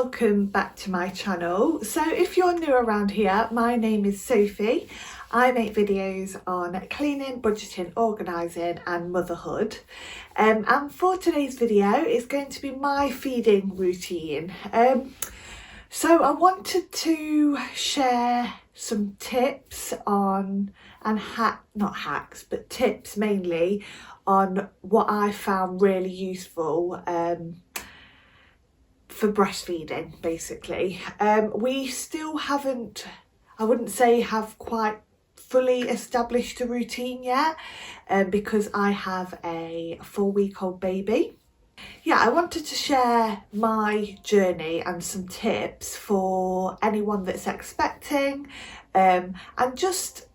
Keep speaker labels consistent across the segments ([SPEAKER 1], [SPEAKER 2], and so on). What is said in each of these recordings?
[SPEAKER 1] welcome back to my channel. So if you're new around here, my name is Sophie. I make videos on cleaning, budgeting, organising and motherhood. And for today's video it's going to be my feeding routine. So I wanted to share some tips on, and not hacks, but tips mainly on what I found really useful for breastfeeding basically. We still haven't, I wouldn't say have quite fully established a routine yet, because I have a 4-week-old baby. Yeah, I wanted to share my journey and some tips for anyone that's expecting, and just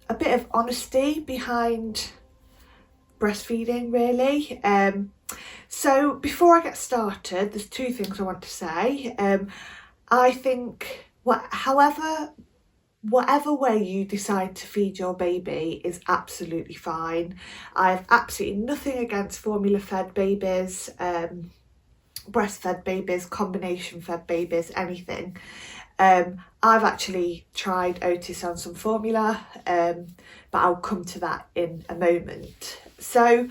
[SPEAKER 1] a bit of honesty behind breastfeeding really. So before I get started, there's two things I want to say. I think whatever way you decide to feed your baby is absolutely fine. I have absolutely nothing against formula fed babies, breastfed babies, combination fed babies, anything. I've actually tried Otis on some formula, but I'll come to that in a moment. So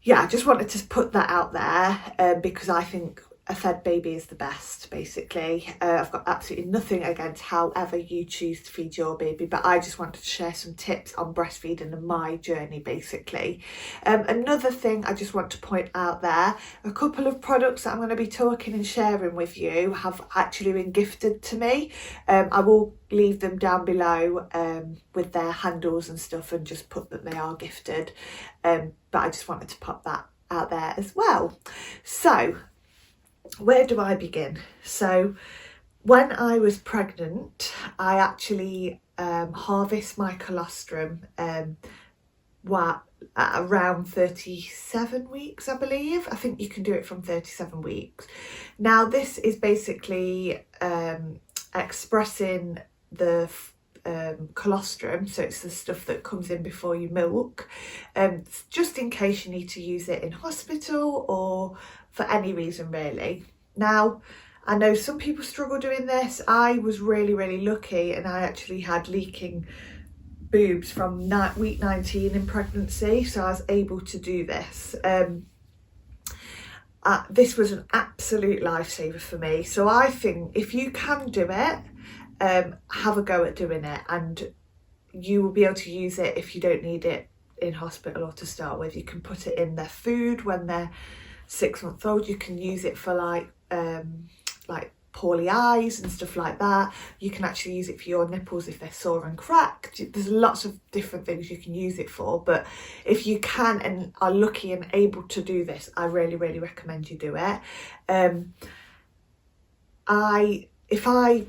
[SPEAKER 1] yeah, I just wanted to put that out there, because I think a fed baby is the best basically. I've got absolutely nothing against however you choose to feed your baby, but I just wanted to share some tips on breastfeeding and my journey basically. Another thing I just want to point out there, a couple of products that I'm going to be talking and sharing with you have actually been gifted to me. I will leave them down below with their handles and stuff, and just put that they are gifted, but I just wanted to pop that out there as well. So where do I begin? So when I was pregnant, I actually harvest my colostrum at around 37 weeks, I believe. I think you can do it from 37 weeks. Now this is basically expressing the colostrum, so it's the stuff that comes in before you milk, just in case you need to use it in hospital or for any reason really. Now I know some people struggle doing this. I was really lucky, and I actually had leaking boobs from week 19 in pregnancy, so I was able to do this. This was an absolute lifesaver for me, so I think if you can do it, have a go at doing it, and you will be able to use it if you don't need it in hospital or to start with. You can put it in their food when they're 6-month-old. You can use it for like poorly eyes and stuff like that. You can actually use it for your nipples if they're sore and cracked. There's lots of different things you can use it for, but if you can and are lucky and able to do this, I really recommend you do it. If I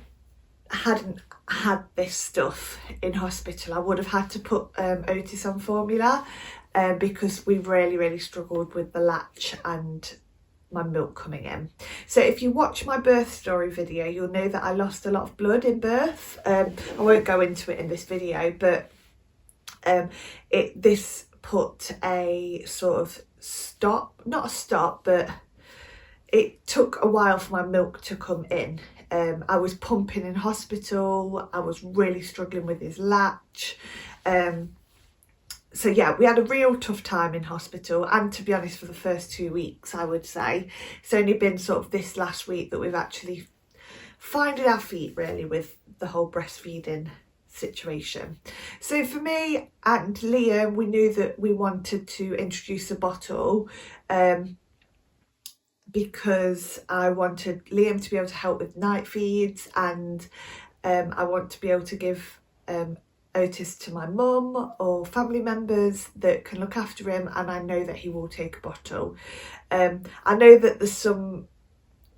[SPEAKER 1] hadn't had this stuff in hospital, I would have had to put Otis on formula, because we really struggled with the latch and my milk coming in. So if you watch my birth story video, you'll know that I lost a lot of blood in birth. I won't go into it in this video, but this put a sort of stop, not a stop, but it took a while for my milk to come in. I was pumping in hospital. I was really struggling with his latch. So yeah, we had a real tough time in hospital, and to be honest, for the first 2 weeks, I would say. It's only been sort of this last week that we've actually finding our feet really with the whole breastfeeding situation. So for me and Liam, we knew that we wanted to introduce a bottle, because I wanted Liam to be able to help with night feeds, and I want to be able to give Otis to my mum or family members that can look after him, and I know that he will take a bottle. I know that there's some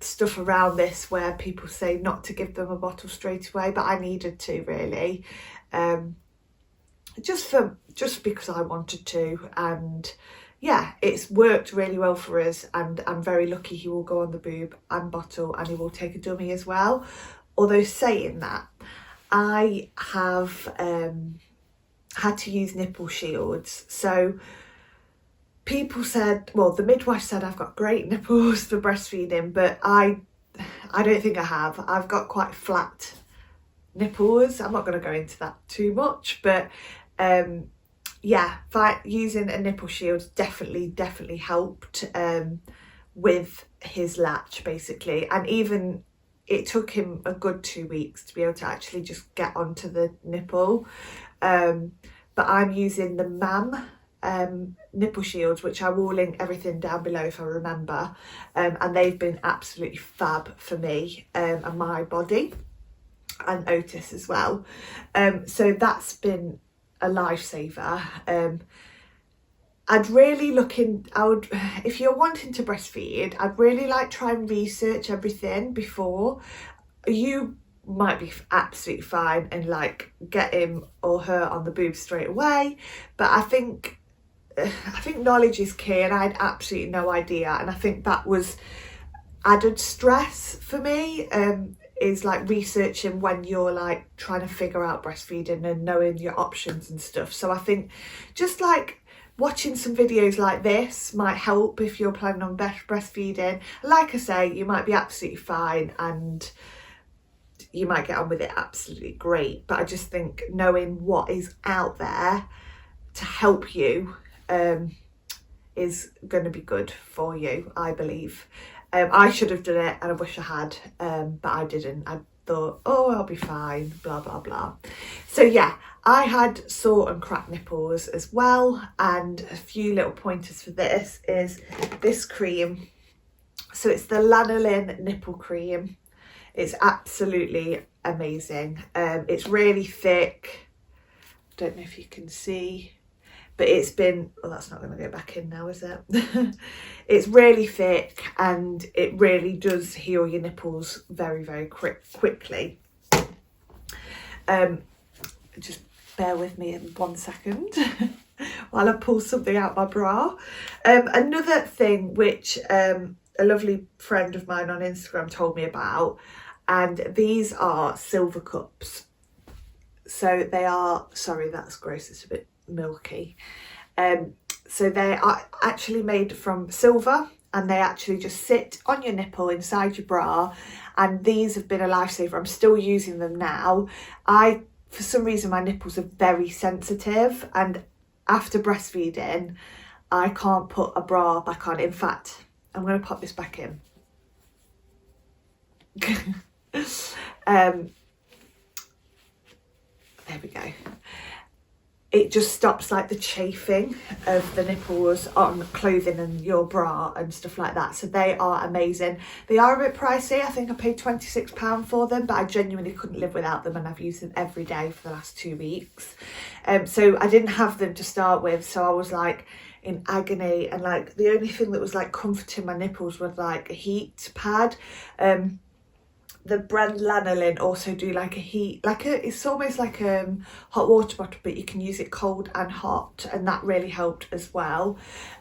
[SPEAKER 1] stuff around this where people say not to give them a bottle straight away, but I needed to really, just because I wanted to, and yeah, it's worked really well for us, and I'm very lucky he will go on the boob and bottle, and he will take a dummy as well. Although saying that, I have had to use nipple shields. So people said, well, the midwife said I've got great nipples for breastfeeding, but I I don't think I have. I've got quite flat nipples. I'm not going to go into that too much, but yeah, using a nipple shield definitely helped with his latch basically. And even it took him a good 2 weeks to be able to actually just get onto the nipple. But I'm using the nipple shields, which I will link everything down below if I remember, and they've been absolutely fab for me and my body, and Otis as well. So that's been a lifesaver. If you're wanting to breastfeed, I'd really like try and research everything before. You might be absolutely fine and like get him or her on the boobs straight away, but I think knowledge is key, and I had absolutely no idea, and I think that was added stress for me, is like researching when you're like trying to figure out breastfeeding and knowing your options and stuff. So I think just like watching some videos like this might help if you're planning on breastfeeding. Like I say, you might be absolutely fine and you might get on with it absolutely great, but I just think knowing what is out there to help you is going to be good for you, I believe. I should have done it and I wish I had, but I didn't. I thought, oh, I'll be fine, blah blah blah. So yeah, I had sore and cracked nipples as well, and a few little pointers for this is this cream. So it's the lanolin nipple cream. It's absolutely amazing. It's really thick. Don't know if you can see, but it's been, well, that's not going to go back in now, is it? It's really thick and it really does heal your nipples very quickly. Just bear with me in 1 second while I pull something out my bra. Another thing which a lovely friend of mine on Instagram told me about, and these are silver cups. So they are, sorry, that's gross, it's a bit milky. So they are actually made from silver, and they actually just sit on your nipple inside your bra, and these have been a lifesaver. I'm still using them now. For some reason my nipples are very sensitive, and after breastfeeding I can't put a bra back on. In fact, I'm going to pop this back in. There we go. It just stops like the chafing of the nipples on clothing and your bra and stuff like that. So they are amazing. They are a bit pricey. I think I paid £26 for them, but I genuinely couldn't live without them, and I've used them every day for the last 2 weeks. So I didn't have them to start with, so I was like in agony, and like the only thing that was like comforting my nipples was like a heat pad. The brand Lanolin also do like a heat, it's almost like a hot water bottle, but you can use it cold and hot, and that really helped as well.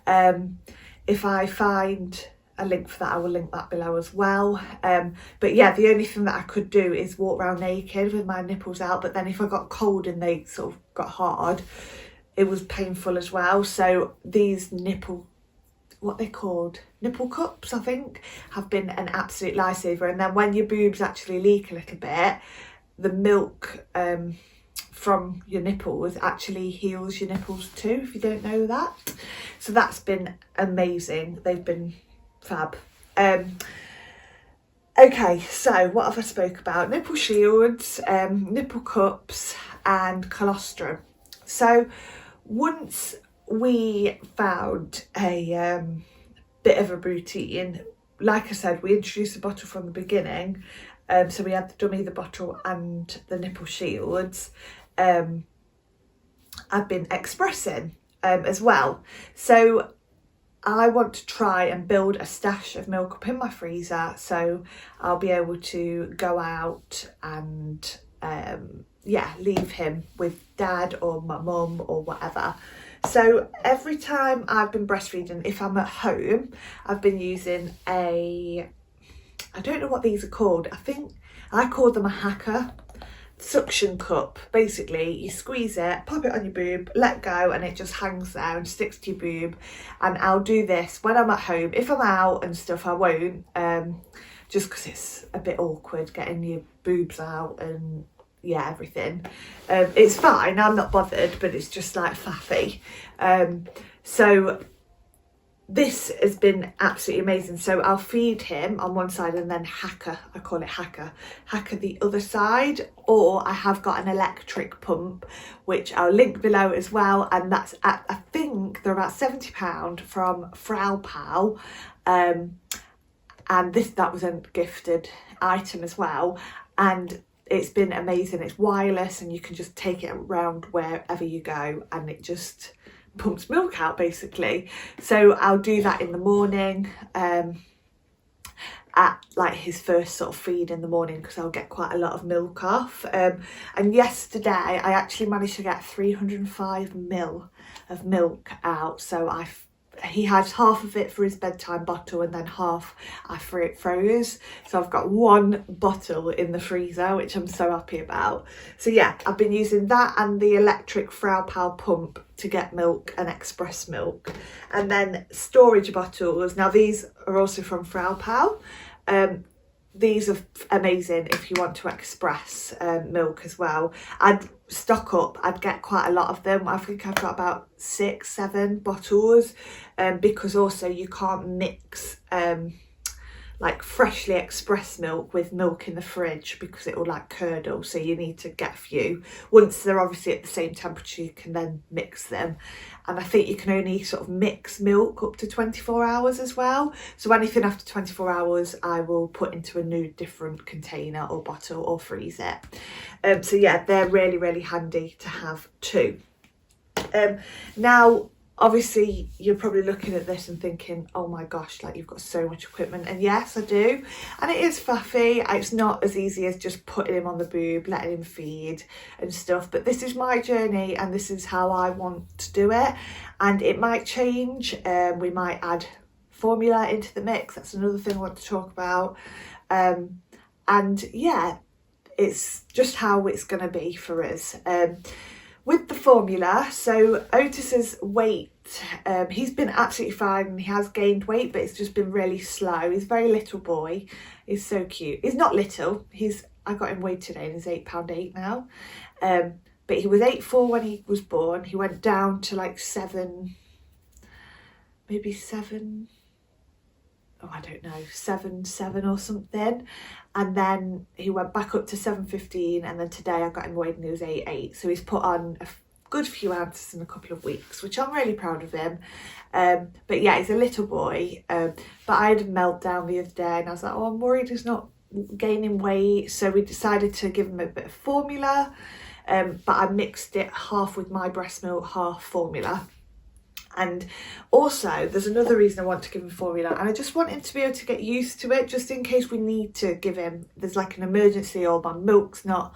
[SPEAKER 1] If I find a link for that, I will link that below as well. But yeah, the only thing that I could do is walk around naked with my nipples out, but then if I got cold and they sort of got hard, it was painful as well. So these what they're called, nipple cups, I think, have been an absolute lifesaver. And then when your boobs actually leak a little bit, the milk from your nipples actually heals your nipples too, if you don't know that. So that's been amazing. They've been fab. Okay, so what have I spoke about? Nipple shields, nipple cups and colostrum. So once we found a bit of a routine, like I said, we introduced the bottle from the beginning. So we had the dummy, the bottle and the nipple shields. I've been expressing as well. So I want to try and build a stash of milk up in my freezer, so I'll be able to go out and leave him with dad or my mum or whatever. So every time I've been breastfeeding, if I'm at home, I've been using I don't know what these are called. I think I call them a hacker suction cup. Basically, you squeeze it, pop it on your boob, let go, and it just hangs there and sticks to your boob. And I'll do this when I'm at home. If I'm out and stuff, I won't. just because it's a bit awkward getting your boobs out and yeah, everything. It's fine, I'm not bothered, but it's just like faffy. So this has been absolutely amazing. So I'll feed him on one side and then I call it hacker the other side, or I have got an electric pump which I'll link below as well, and that's at, I think they're about £70 from Fraupow, and that was a gifted item as well, and it's been amazing. It's wireless and you can just take it around wherever you go, and it just pumps milk out basically. So I'll do that in the morning, at like his first sort of feed in the morning, because I'll get quite a lot of milk off. And yesterday I actually managed to get 305ml of milk out. So he had half of it for his bedtime bottle and then half I froze. So I've got one bottle in the freezer, which I'm so happy about. So yeah, I've been using that and the electric Fraupow pump to get milk and express milk. And then storage bottles. Now these are also from Fraupow. These are amazing if you want to express milk as well. I'd stock up, I'd get quite a lot of them. I think I've got about 6-7 bottles, because also you can't mix like freshly expressed milk with milk in the fridge because it will like curdle, so you need to get a few. Once they're obviously at the same temperature, you can then mix them, and I think you can only sort of mix milk up to 24 hours as well. So anything after 24 hours I will put into a new different container or bottle or freeze it. So yeah, they're really, really handy to have too. Now obviously you're probably looking at this and thinking, oh my gosh, like you've got so much equipment. And yes, I do, and it is faffy. It's not as easy as just putting him on the boob, letting him feed and stuff, but this is my journey and this is how I want to do it, and it might change. We might add formula into the mix. That's another thing I want to talk about. And yeah, it's just how it's going to be for us. With the formula, so Otis's weight, he's been absolutely fine and he has gained weight, but it's just been really slow. He's a very little boy. He's so cute. He's not little. I got him weighed today and he's £8.8 now. But he was 8'4" when he was born. He went down to like 7, maybe 7. Oh, I don't know, 7 or something, and then he went back up to 7.15, and then today I got him weighed and he was 8'8", so he's put on a good few ounces in a couple of weeks, which I'm really proud of him. But yeah, he's a little boy, but I had a meltdown the other day and I was like, oh, I'm worried he's not gaining weight, so we decided to give him a bit of formula, but I mixed it half with my breast milk, half formula. And also there's another reason I want to give him formula, and I just want him to be able to get used to it, just in case we need to give him, there's like an emergency, or my milk's not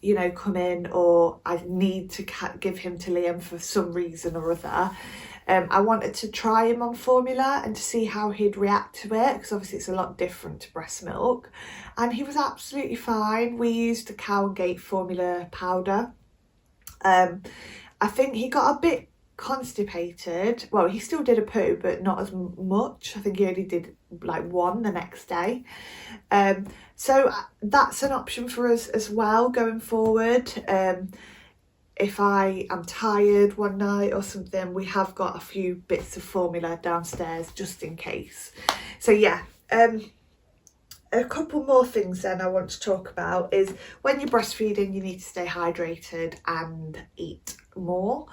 [SPEAKER 1] you know, come in, or I need to give him to Liam for some reason or other. I wanted to try him on formula and to see how he'd react to it, because obviously it's a lot different to breast milk, and he was absolutely fine. We used the Cow and Gate formula powder. I think he got a bit constipated. Well, he still did a poo, but not as much. I think he only did like one the next day. So that's an option for us as well going forward. If I am tired one night or something, we have got a few bits of formula downstairs just in case. So yeah, a couple more things then I want to talk about is when you're breastfeeding, you need to stay hydrated and eat more.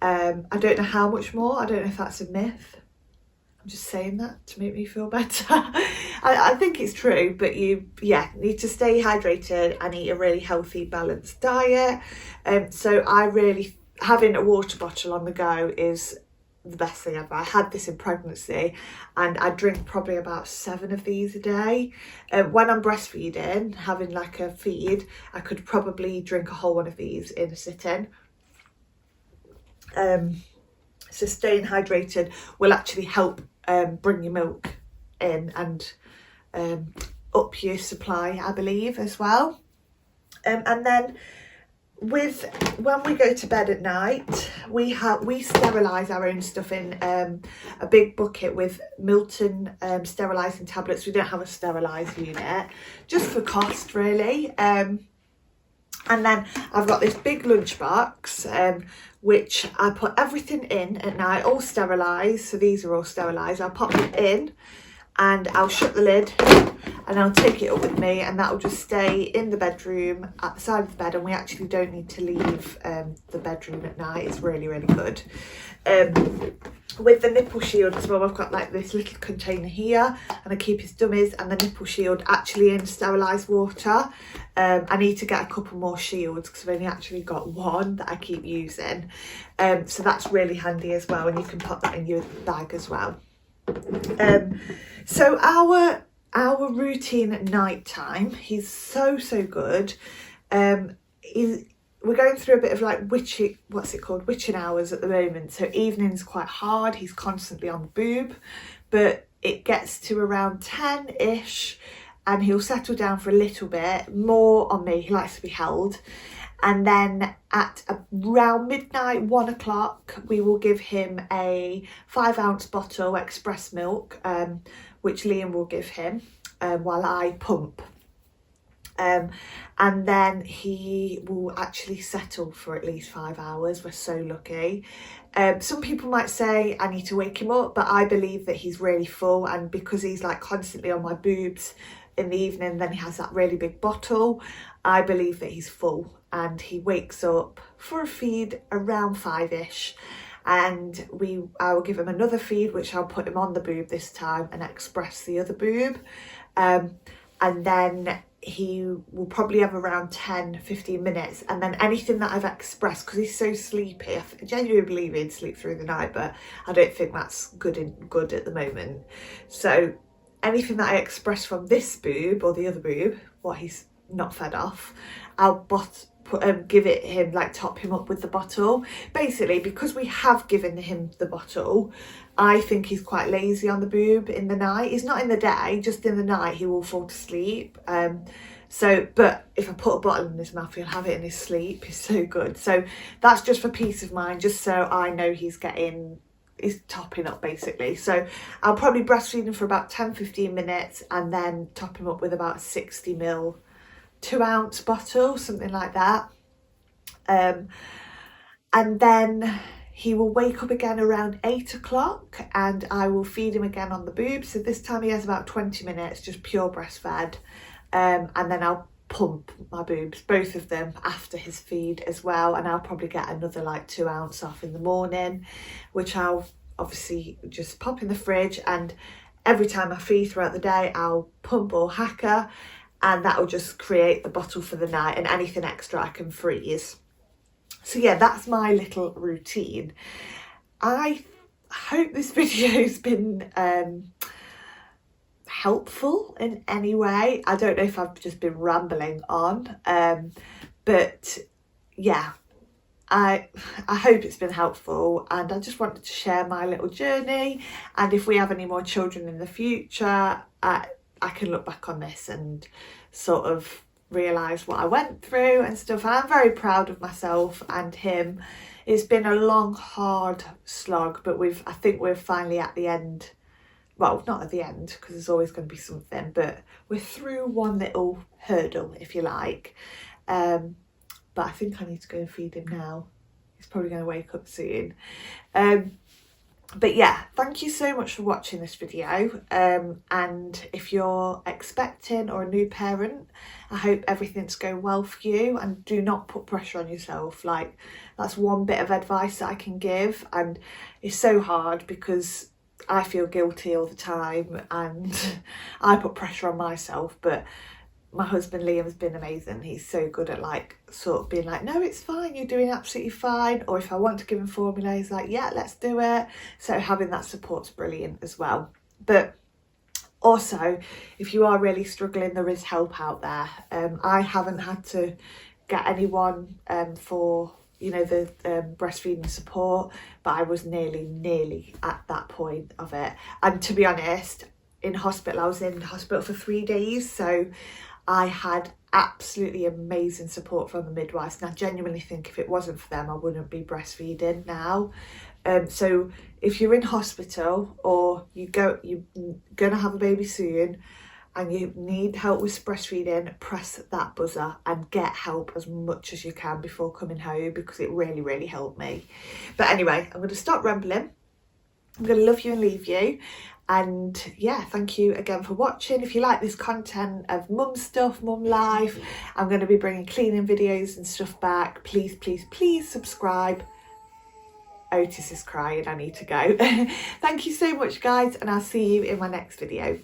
[SPEAKER 1] I don't know how much more. I don't know if that's a myth. I'm just saying that to make me feel better. I think it's true, but you need to stay hydrated and eat a really healthy, balanced diet. So I really, having a water bottle on the go is the best thing ever. I had this in pregnancy and I drink probably about 7 of these a day. When I'm breastfeeding, having like a feed, I could probably drink a whole one of these in a sitting. So staying hydrated will actually help bring your milk in and up your supply, I believe, as well. And then when we go to bed at night, we sterilise our own stuff in a big bucket with Milton sterilising tablets. We don't have a steriliser unit, just for cost really. And then I've got this big lunchbox which I put everything in at night, all sterilised. So these are all sterilised. I'll pop it in and I'll shut the lid and I'll take it up with me, and that will just stay in the bedroom at the side of the bed, and we actually don't need to leave the bedroom at night. It's really, really good. With the nipple shield as well, I've got like this little container here, and I keep his dummies and the nipple shield actually in sterilised water. I need to get a couple more shields because I've only actually got one that I keep using. So that's really handy as well, and you can pop that in your bag as well. So our routine at night time, he's so good. We're going through a bit of like witching hours at the moment. So evening's quite hard. He's constantly on the boob, but it gets to around 10-ish and he'll settle down for a little bit more on me. He likes to be held. And then at around midnight, 1 o'clock, we will give him a 5-ounce bottle express milk, which Liam will give him while I pump. And then he will actually settle for at least 5 hours. We're so lucky. Some people might say I need to wake him up, but I believe that he's really full, and because he's like constantly on my boobs in the evening, then he has that really big bottle. I believe that he's full, and he wakes up for a feed around 5-ish, and I will give him another feed, which I'll put him on the boob this time and express the other boob, and then he will probably have around 10-15 minutes, and then anything that I've expressed, because he's so sleepy, I genuinely believe he'd sleep through the night, but I don't think that's good at the moment. So anything that I express from this boob or the other boob, what he's not fed off, I'll give it him, like top him up with the bottle. Basically, because we have given him the bottle, I think he's quite lazy on the boob in the night. He's not in the day, just in the night he will fall to sleep. But if I put a bottle in his mouth, he'll have it in his sleep. He's so good. So that's just for peace of mind, just so I know he's topping up basically. So I'll probably breastfeed him for about 10-15 minutes and then top him up with about a 60ml 2-ounce bottle, something like that. And then he will wake up again around 8 o'clock and I will feed him again on the boob. So this time he has about 20 minutes, just pure breastfed. And then I'll pump my boobs, both of them, after his feed as well. And I'll probably get another like 2 ounce off in the morning, which I'll obviously just pop in the fridge. And every time I feed throughout the day, I'll pump or hacker, and that will just create the bottle for the night, and anything extra I can freeze. So yeah, that's my little routine. I hope this video's been helpful in any way. I don't know if I've just been rambling on, but yeah, I hope it's been helpful, and I just wanted to share my little journey. And if we have any more children in the future, I can look back on this and sort of realise what I went through and stuff. And I'm very proud of myself and him. It's been a long, hard slog, but I think we're finally at the end. Well, not at the end, because there's always going to be something, but we're through one little hurdle, if you like. But I think I need to go and feed him now. He's probably going to wake up soon. But yeah, thank you so much for watching this video. And if you're expecting or a new parent, I hope everything's going well for you, and do not put pressure on yourself. Like, that's one bit of advice that I can give, and it's so hard because I feel guilty all the time and I put pressure on myself. But my husband Liam has been amazing. He's so good at like sort of being like, no, it's fine, you're doing absolutely fine. Or if I want to give him formula, he's like, yeah, let's do it. So having that support's brilliant as well. But also, if you are really struggling, there is help out there. I haven't had to get anyone for, you know, the breastfeeding support, but I was nearly at that point of it. And to be honest, in hospital, I was in hospital for 3 days, so I had absolutely amazing support from the midwives, and I genuinely think if it wasn't for them I wouldn't be breastfeeding now. So if you're in hospital or you're gonna have a baby soon and you need help with breastfeeding, press that buzzer and get help as much as you can before coming home, because it really helped me. But anyway, I'm going to stop rambling. I'm going to love you and leave you. And yeah, thank you again for watching. If you like this content of mum stuff, mum life, I'm going to be bringing cleaning videos and stuff back. Please subscribe. Otis is crying, I need to go. Thank you so much guys, and I'll see you in my next video.